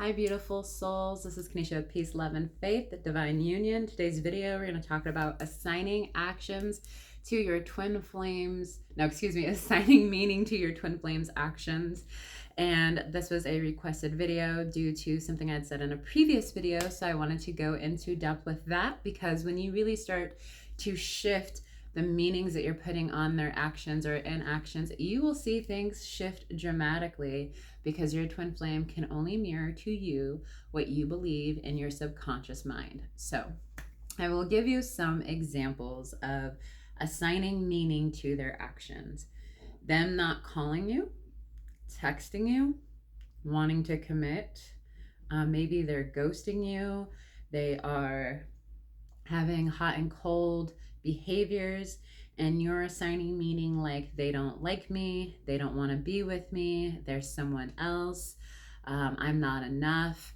Hi, beautiful souls. This is Kanisha with Peace, Love, and Faith, the Divine Union. Today's video, we're going to talk about assigning actions to your twin flames. No, excuse me, assigning meaning to your twin flames actions. And this was a requested video due to something I'd said in a previous video. So I wanted to go into depth with that because when you really start to shift the meanings that you're putting on their actions or inactions, you will see things shift dramatically because your twin flame can only mirror to you what you believe in your subconscious mind. So I will give you some examples of assigning meaning to their actions. Them not calling you, texting you, wanting to commit. Maybe they're ghosting you. They are having hot and cold behaviors, and you're assigning meaning like they don't like me, they don't want to be with me, there's someone else, I'm not enough.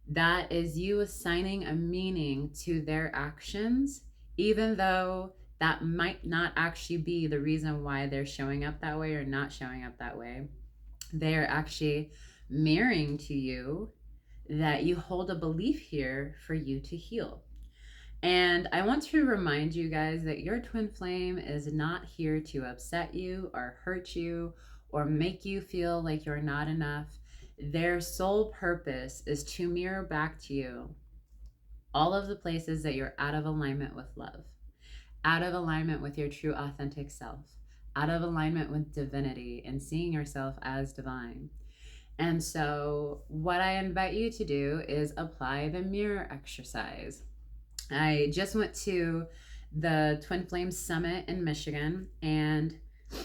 That is you assigning a meaning to their actions, even though that might not actually be the reason why they're showing up that way or not showing up that way. They're actually mirroring to you that you hold a belief here for you to heal. And I want to remind you guys that your twin flame is not here to upset you or hurt you or make you feel like you're not enough. Their sole purpose is to mirror back to you all of the places that you're out of alignment with love, out of alignment with your true authentic self, out of alignment with divinity and seeing yourself as divine. And so what I invite you to do is apply the mirror exercise. I just went to the Twin Flames Summit in Michigan, and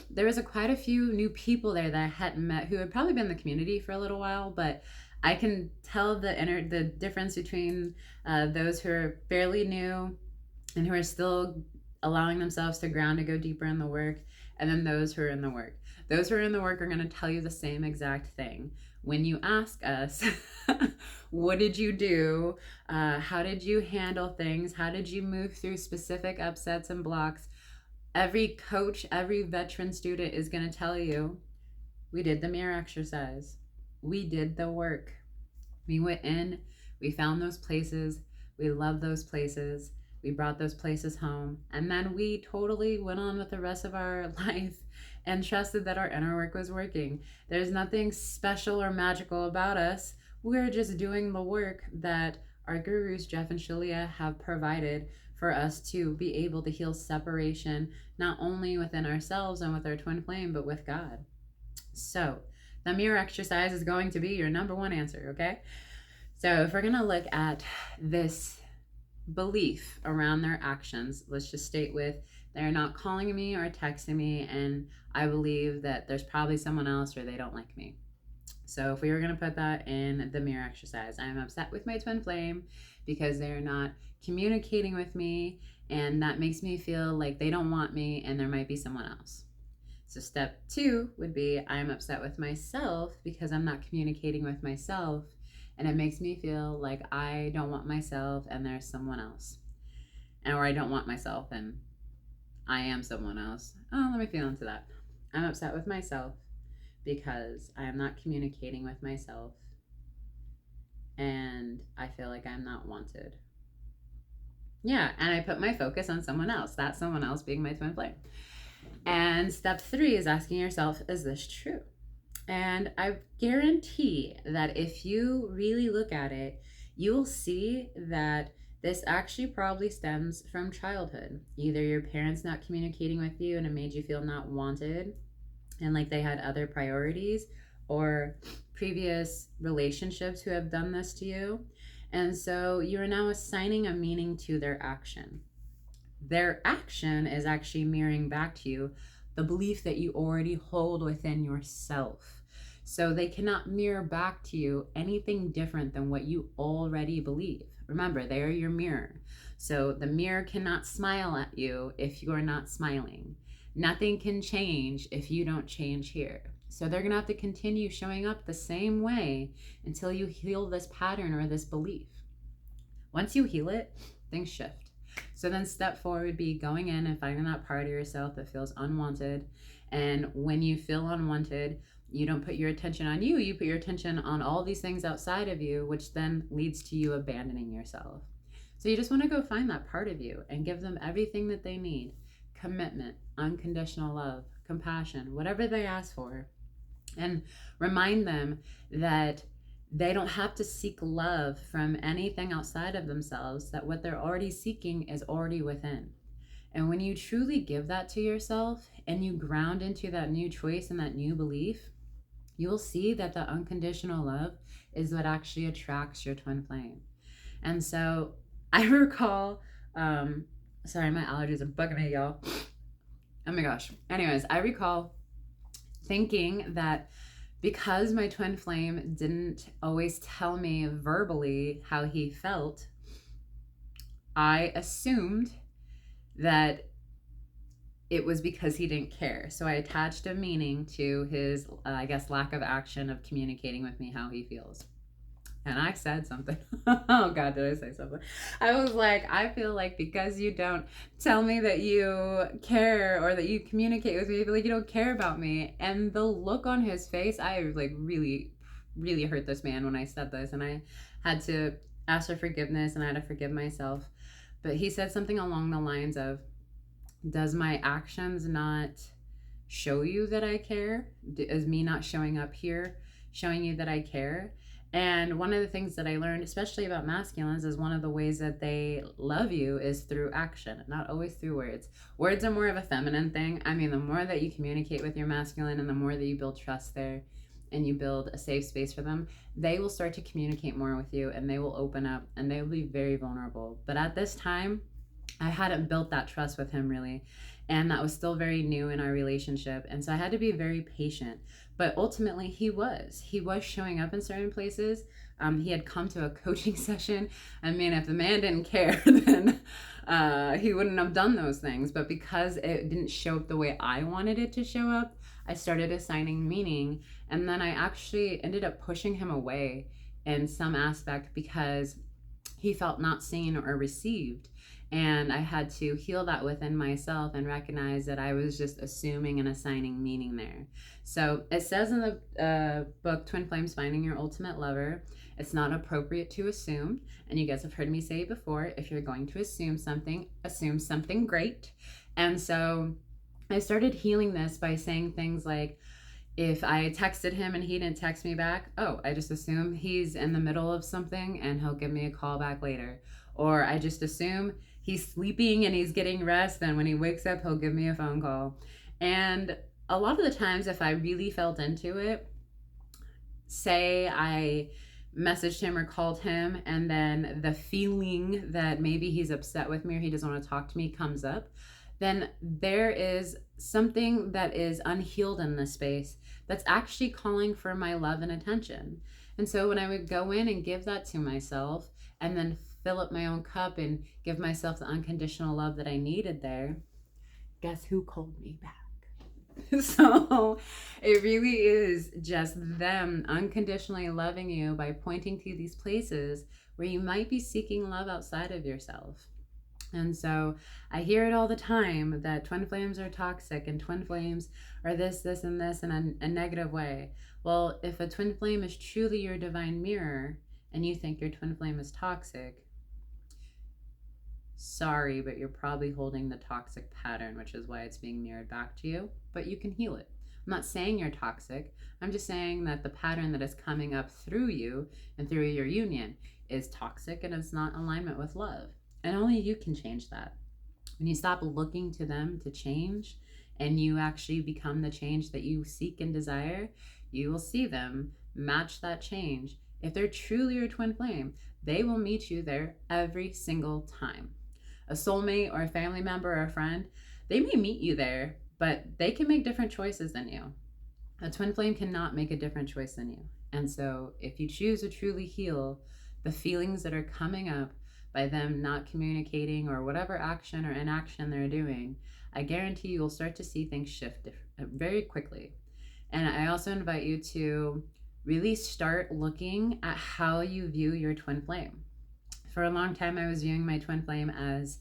there was quite a few new people there that I hadn't met who had probably been in the community for a little while, but I can tell the difference between those who are fairly new and who are still allowing themselves to ground to go deeper in the work, and then those who are in the work. Those who are in the work are going to tell you the same exact thing. When you ask us, what did you do? How did you handle things? How did you move through specific upsets and blocks? Every coach, every veteran student is going to tell you, we did the mirror exercise. We did the work. We went in, we found those places, we loved those places, we brought those places home, and then we totally went on with the rest of our life and trusted that our inner work was working. There's nothing special or magical about us. We're just doing the work that our gurus, Jeff and Shalia, have provided for us to be able to heal separation, not only within ourselves and with our twin flame, but with God. So the mirror exercise is going to be your number one answer, okay? So if we're going to look at this belief around their actions, let's just state with, they're not calling me or texting me, and I believe that there's probably someone else or they don't like me. So if we were going to put that in the mirror exercise, I'm upset with my twin flame because they're not communicating with me, and that makes me feel like they don't want me and there might be someone else. So step 2 would be, I'm upset with myself because I'm not communicating with myself, and it makes me feel like I don't want myself and there's someone else. Or I don't want myself and I am someone else. Oh, let me feel into that. I'm upset with myself because I am not communicating with myself and I feel like I'm not wanted. Yeah, and I put my focus on someone else, that someone else being my twin flame. And step 3 is asking yourself, is this true? And I guarantee that if you really look at it, you will see that this actually probably stems from childhood. Either your parents not communicating with you and it made you feel not wanted and like they had other priorities, or previous relationships who have done this to you. And so you are now assigning a meaning to their action. Their action is actually mirroring back to you the belief that you already hold within yourself. So they cannot mirror back to you anything different than what you already believe. Remember, they are your mirror. So the mirror cannot smile at you if you are not smiling. Nothing can change if you don't change here. So they're going to have to continue showing up the same way until you heal this pattern or this belief. Once you heal it, things shift. So then step 4 would be going in and finding that part of yourself that feels unwanted. And when you feel unwanted, You don't put your attention on you, you put your attention on all these things outside of you, which then leads to you abandoning yourself. So you just want to go find that part of you and give them everything that they need: commitment, unconditional love, compassion, whatever they ask for. And remind them that they don't have to seek love from anything outside of themselves, that what they're already seeking is already within. And when you truly give that to yourself and you ground into that new choice and that new belief, you'll see that the unconditional love is what actually attracts your twin flame. And so I recall, sorry, my allergies are bugging me, y'all. Oh my gosh. Anyways, I recall thinking that because my twin flame didn't always tell me verbally how he felt, I assumed that it was because he didn't care. So I attached a meaning to his, I guess, lack of action of communicating with me how he feels. And I said something. Oh God, did I say something? I was like, I feel like because you don't tell me that you care or that you communicate with me, I feel like you don't care about me. And the look on his face, I like really, really hurt this man when I said this. And I had to ask for forgiveness and I had to forgive myself. But he said something along the lines of, does my actions not show you that I care? Is me not showing up here showing you that I care? And one of the things that I learned, especially about masculines, is one of the ways that they love you is through action, not always through words. Words are more of a feminine thing. I mean, the more that you communicate with your masculine and the more that you build trust there and you build a safe space for them, they will start to communicate more with you and they will open up and they will be very vulnerable. But at this time, I hadn't built that trust with him really. And that was still very new in our relationship. And so I had to be very patient. But ultimately, he was showing up in certain places. He had come to a coaching session. I mean, if the man didn't care, then he wouldn't have done those things. But because it didn't show up the way I wanted it to show up, I started assigning meaning. And then I actually ended up pushing him away in some aspect because he felt not seen or received. And I had to heal that within myself and recognize that I was just assuming and assigning meaning there. So it says in the book, Twin Flames, Finding Your Ultimate Lover, it's not appropriate to assume. And you guys have heard me say it before, if you're going to assume something great. And so I started healing this by saying things like, if I texted him and he didn't text me back, oh, I just assume he's in the middle of something and he'll give me a call back later. Or I just assume he's sleeping and he's getting rest, and when he wakes up, he'll give me a phone call. And a lot of the times, if I really felt into it, say I messaged him or called him, and then the feeling that maybe he's upset with me or he doesn't want to talk to me comes up, then there is something that is unhealed in this space that's actually calling for my love and attention. And so when I would go in and give that to myself and then fill up my own cup and give myself the unconditional love that I needed there, guess who called me back? So it really is just them unconditionally loving you by pointing to these places where you might be seeking love outside of yourself. And so I hear it all the time that twin flames are toxic and twin flames are this, and this in a negative way. Well, if a twin flame is truly your divine mirror and you think your twin flame is toxic, sorry, but you're probably holding the toxic pattern, which is why it's being mirrored back to you, but you can heal it. I'm not saying you're toxic. I'm just saying that the pattern that is coming up through you and through your union is toxic and it's not in alignment with love. And only you can change that. When you stop looking to them to change and you actually become the change that you seek and desire, you will see them match that change. If they're truly your twin flame, they will meet you there every single time. A soulmate or a family member or a friend, they may meet you there, but they can make different choices than you. A twin flame cannot make a different choice than you. And so if you choose to truly heal the feelings that are coming up by them not communicating or whatever action or inaction they're doing, I guarantee you'll start to see things shift very quickly. And I also invite you to really start looking at how you view your twin flame. For a long time, I was viewing my twin flame as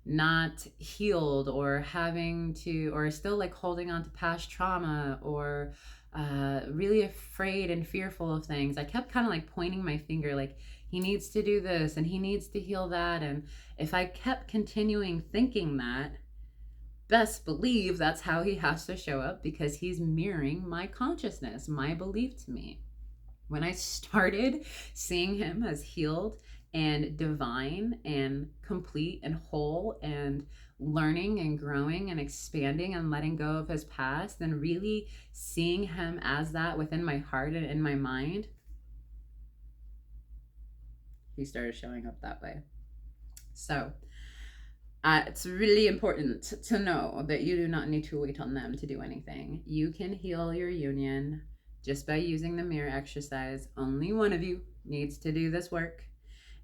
not healed or having to, or still like holding on to past trauma or really afraid and fearful of things, I kept kind of like pointing my finger, like, he needs to do this and he needs to heal that. And if I kept continuing thinking that, best believe that's how he has to show up, because he's mirroring my consciousness, my belief to me. When I started seeing him as healed and divine and complete and whole and learning and growing and expanding and letting go of his past, and really seeing him as that within my heart and in my mind, he started showing up that way. So it's really important to know that you do not need to wait on them to do anything. You can heal your union just by using the mirror exercise. Only one of you needs to do this work.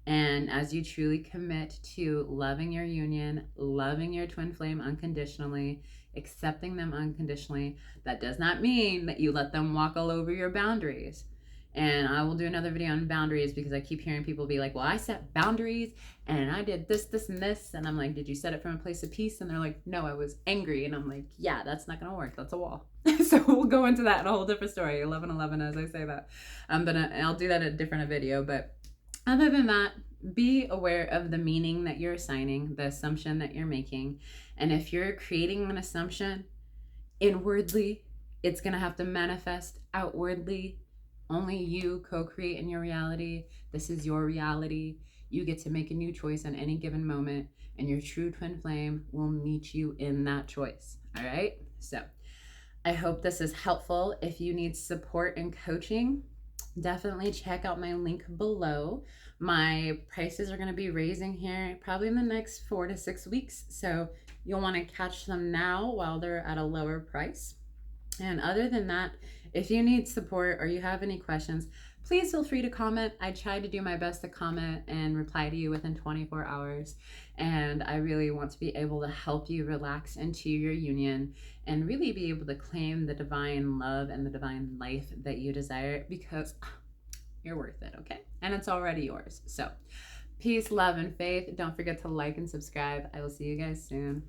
And as you truly commit to loving your union, loving your twin flame unconditionally, accepting them unconditionally, that does not mean that you let them walk all over your boundaries. And I will do another video on boundaries, because I keep hearing people be like, well, I set boundaries and I did this, this, and this. And I'm like, did you set it from a place of peace? And they're like, no, I was angry. And I'm like, yeah, that's not going to work. That's a wall. So we'll go into that in a whole different story. 1111, as I say that. But I'll do that in a different video. But other than that, be aware of the meaning that you're assigning, the assumption that you're making. And if you're creating an assumption inwardly, it's going to have to manifest outwardly. Only you co-create in your reality. This is your reality. You get to make a new choice at any given moment, and your true twin flame will meet you in that choice. All right? So I hope this is helpful. If you need support and coaching, definitely check out my link below. My prices are going to be raising here probably in the next 4 to 6 weeks. So you'll want to catch them now while they're at a lower price. And other than that, if you need support or you have any questions, please feel free to comment. I try to do my best to comment and reply to you within 24 hours. And I really want to be able to help you relax into your union and really be able to claim the divine love and the divine life that you desire, because you're worth it, okay? And it's already yours. So peace, love, and faith. Don't forget to like and subscribe. I will see you guys soon.